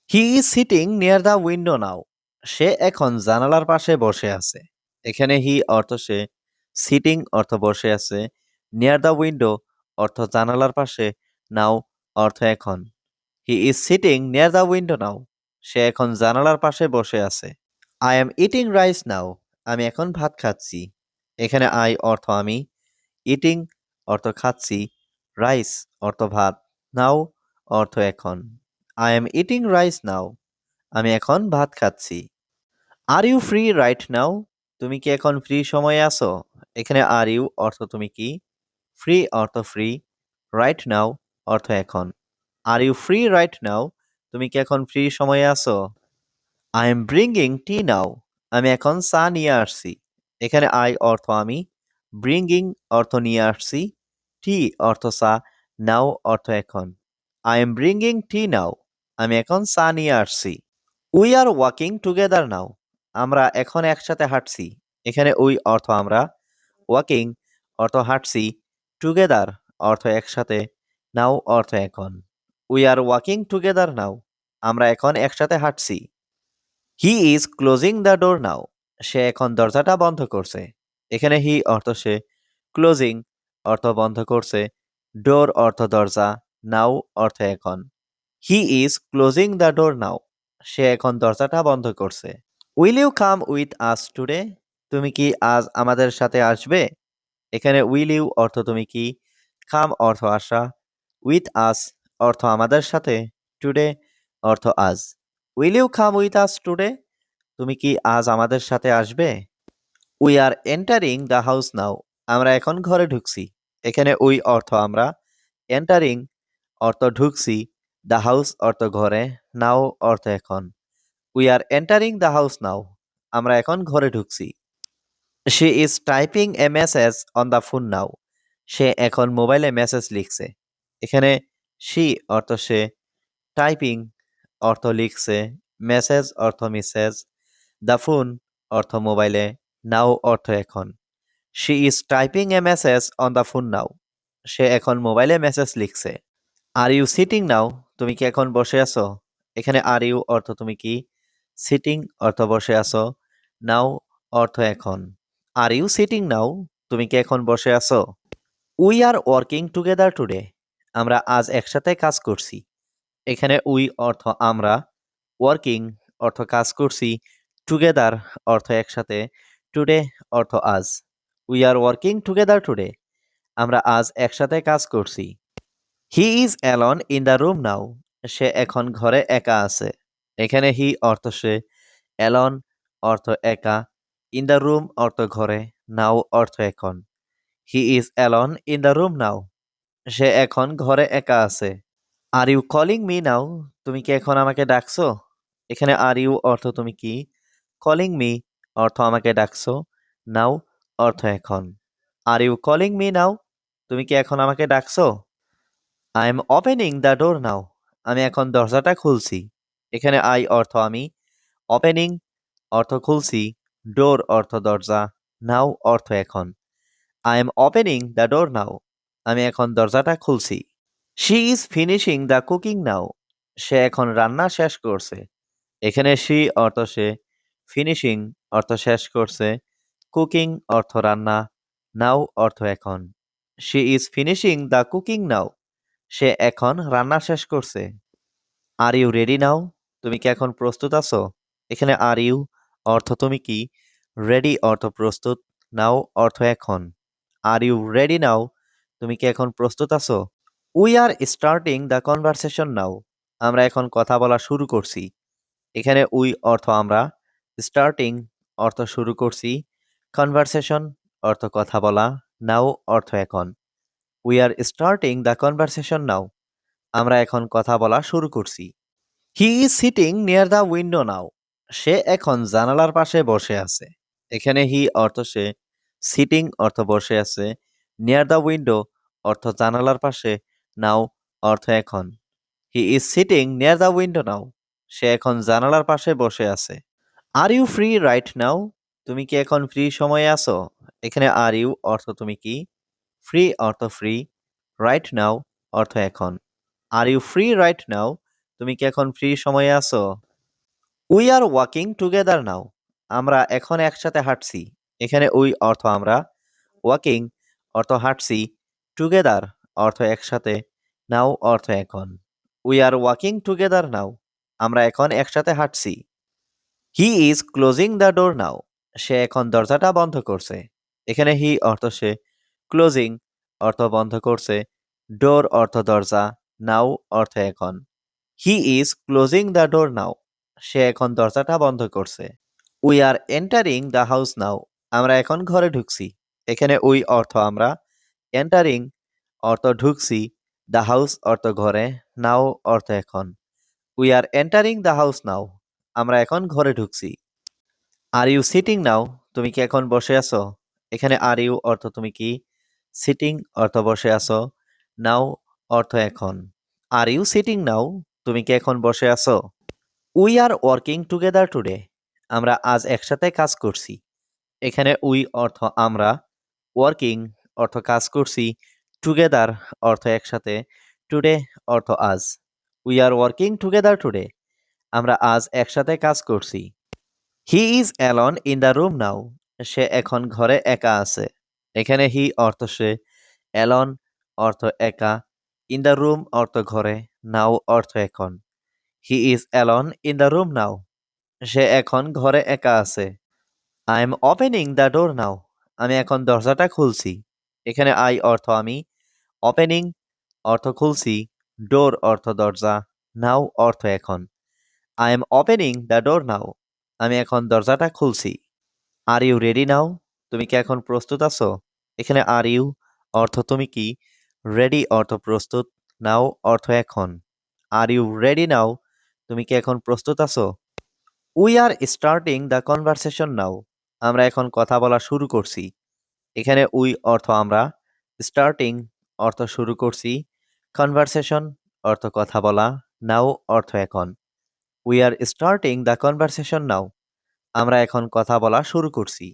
He is sitting near the window now. সে এখন জানালার পাশে বসে আছে। এখানে হি অর্থ সে, সিটিং অর্থ বসে আছে, নিয়ার দ্য উইন্ডো অর্থ জানালার পাশে, নাও অর্থ এখন। He is sitting near the window now. সে এখন জানালার পাশে বসে আছে। I am eating rice now. আমি এখন ভাত খাচ্ছি। এখানে আই অর্থ আমি, ইটিং অর্থ খাচ্ছি, রাইস অর্থ ভাত, নাও অর্থ এখন। I am eating rice now. আমি এখন ভাত খাচ্ছি। Are you free right now? তুমি কি এখন ফ্রি সময়ে আছো? এখানে আর ইউ অর্থ তুমি কি, ফ্রি অর্থ ফ্রি, রাইট নাও অর্থ এখন। Are you free right now? তুমি কি এখন ফ্রি সময়ে আছো? I am bringing tea now. আমি এখন চা নিয়ে আসছি। এখানে আই অর্থ আমি, ব্রিঙ্গিং অর্থ নিয়ে আসছি, টি অর্থ চা, নাও অর্থ এখন। I am bringing tea now. আমি এখন চা নিয়ে আসছি। We are walking together now. আমরা এখন একসাথে হাঁটছি। এখানে উই অর্থ আমরা, ওয়াকিং অর্থ হাঁটছি, টুগেদার অর্থ একসাথে, নাও অর্থ এখন। We are walking together now. আমরা এখন একসাথে হাঁটছি। He is closing the door now. সে এখন দরজাটা বন্ধ করছে। এখানে হি অর্থ সে, ক্লোজিং অর্থ বন্ধ করছে, ডোর অর্থ দরজা, নাও অর্থ এখন। He is closing the door now. সে এখন দরজাটা বন্ধ করছে। Will you come with us today? তুমি কি আজ আমাদের সাথে আসবে? এখানে উইল ইউ অর্থ তুমি কি, কাম অর্থ আসা, উইথ আস অর্থ আমাদের সাথে, টুডে অর্থ আজ। Will you come with us today? তুমি কি আজ আমাদের সাথে আসবে? We are entering the house now. আমরা এখন ঘরে ঢুকছি। এখানে উই অর্থ আমরা, এন্টারিং অর্থ ঢুকছি, দ্য হাউস অর্থ ঘরে, নাও অর্থ এখন। We are entering the house now. আমরা এখন ঘরে ঢুকছি। She is typing a message on the phone now. সে এখন মোবাইলে মেসেজ লিখছে। এখানে শি অর্থ সে, টাইপিং অর্থ লিখছে, মেসেজ অর্থ মেসেজ, দ্য ফোন অর্থ মোবাইলে, নাও অর্থ এখন। She is typing a message on the phone now. সে এখন মোবাইলে মেসেজ লিখছে। Are you sitting now? তুমি কি এখন বসে আছো? এখানে আর ইউ অর্থ তুমি কি, সিটিং অর্থ বসে আছো, নাও অর্থ এখন। Are you sitting now? তুমি কি এখন বসে আছো? We are working together today. আমরা আজ একসাথে কাজ করছি। এখানে উই অর্থ আমরা, ওয়ার্কিং অর্থ কাজ করছি, টুগেদার অর্থ একসাথে, টুডে অর্থ আজ। We are working together today. আমরা আজ একসাথে কাজ করছি। He is alone in the room now. সে এখন ঘরে একা আছে। এখানে হি অর্থ সে, অ্যালন অর্থ একা, ইন দ্য রুম অর্থ ঘরে, নাও অর্থ এখন। He is alone in the room now. সে এখন ঘরে একা আছে। Are you calling me now? তুমি কি এখন আমাকে ডাকছো? এখানে আর ইউ অর্থ তুমি কি, কলিং মি অর্থ আমাকে ডাকছো, নাও অর্থ এখন। Are you calling me now? তুমি কি এখন আমাকে ডাকছো? I am opening the door now. আমি এখন দরজাটা খুলছি। এখানে আই অর্থ আমি, ওপেনিং অর্থ খুলছি, ডোর অর্থ দরজা, নাও অর্থ এখন। I am opening the door now. আমি এখন দরজাটা খুলছি। She is finishing the cooking now. সে এখন রান্না শেষ করছে। এখানে শি অর্থ সে, ফিনিশিং অর্থ শেষ করছে, কুকিং অর্থ রান্না, নাও অর্থ এখন। She is finishing the cooking now. সে এখন রান্না শেষ করছে। Are you ready now? তুমি কি এখন প্রস্তুত আছো? এখানে আর ইউ অর্থ তুমি কি, রেডি অর্থ প্রস্তুত, নাও অর্থ এখন। Are you ready now? তুমি কি এখন প্রস্তুত আছো? We are starting the conversation now. আমরা এখন কথা বলা শুরু করছি। এখানে উই অর্থ আমরা, স্টার্টিং অর্থ শুরু করছি, কনভারসেশন অর্থ কথা বলা, নাও অর্থ এখন। We are starting the conversation now. আমরা এখন কথা বলা শুরু করছি। He is sitting near the window now. সে এখন জানালার পাশে বসে আছে। এখানে হি অর্থ সে, সিটিং অর্থ বসে আছে, নিয়ার দ্য উইন্ডো অর্থ জানালার পাশে, নাও অর্থ এখন। He is sitting near the window now. সে এখন জানালার পাশে বসে আছে। Are you free right now? তুমি কি এখন ফ্রি সময়ে আছো? এখানে আর ইউ অর্থ তুমি কি, ফ্রি অর্থ ফ্রি, রাইট নাও অর্থ এখন। Are you free right now? তুমি কি এখন ফ্রি সময়ে আছো? We are walking together now. আমরা এখন একসাথে হাঁটছি। এখানে উই অর্থ আমরা, ওয়াকিং অর্থ হাঁটছি, টুগেদার অর্থ একসাথে, নাও অর্থ এখন। We are walking together now. আমরা এখন একসাথে হাঁটছি। He is closing the door now. সে এখন দরজাটা বন্ধ করছে। এখানে হি অর্থ সে, ক্লোজিং অর্থ বন্ধ করছে, ডোর অর্থ দরজা, নাও অর্থ এখন। He is closing the door now. সে এখন দরজাটা বন্ধ করছে। We are entering the house now. আমরা এখন ঘরে ঢুকছি। এখানে উই অর্থ আমরা, এন্টারিং অর্থ ঢুকছি, দ্য হাউস অর্থ ঘরে, নাও অর্থ এখন। We are entering the house now. আমরা এখন ঘরে ঢুকছি। আর ইউ সিটিং নাও। তুমি কি এখন বসে আছো? এখানে আর ইউ অর্থ তুমি কি, সিটিং অর্থ বসে আছো, নাও অর্থ এখন। Are you sitting now. তুমি কি এখন বসে আছো? We are working together today. আমরা আজ একসাথে কাজ করছি। এখানে উই অর্থ আমরা, ওয়ার্কিং অর্থ কাজ করছি, টুগেদার অর্থ একসাথে, টুডে অর্থ আজ। We are working together today. আমরা আজ একসাথে কাজ করছি। He is alone in the room now. সে এখন ঘরে একা আছে। এখানে হি অর্থ সে, অ্যালন অর্থ একা, ইন দ্য রুম অর্থ ঘরে, নাও অর্থ এখন। He is alone in the room now. সে এখন ঘরে একা আছে। I am opening the door now. আমি এখন দরজাটা খুলছি। এখানে আই অর্থ আমি, ওপেনিং অর্থ খুলছি, ডোর অর্থ দরজা, নাও অর্থ এখন। I am opening the door now. আমি এখন দরজাটা খুলছি। Are you ready now. তুমি কি এখন প্রস্তুত আছো? এখানে আর ইউ অর্থ তুমি কি, রেডি অর্থ প্রস্তুত, নাও অর্থ এখন। Are you ready now. তুমি কি এখন প্রস্তুত আছো? We are starting the conversation now. আমরা এখন কথা বলা শুরু করছি। এখানে উই অর্থ আমরা, স্টার্টিং অর্থ শুরু করছি, কনভারসেশন অর্থ কথা বলা, নাও অর্থ এখন। We are starting the conversation now. আমরা এখন কথা বলা শুরু করছি।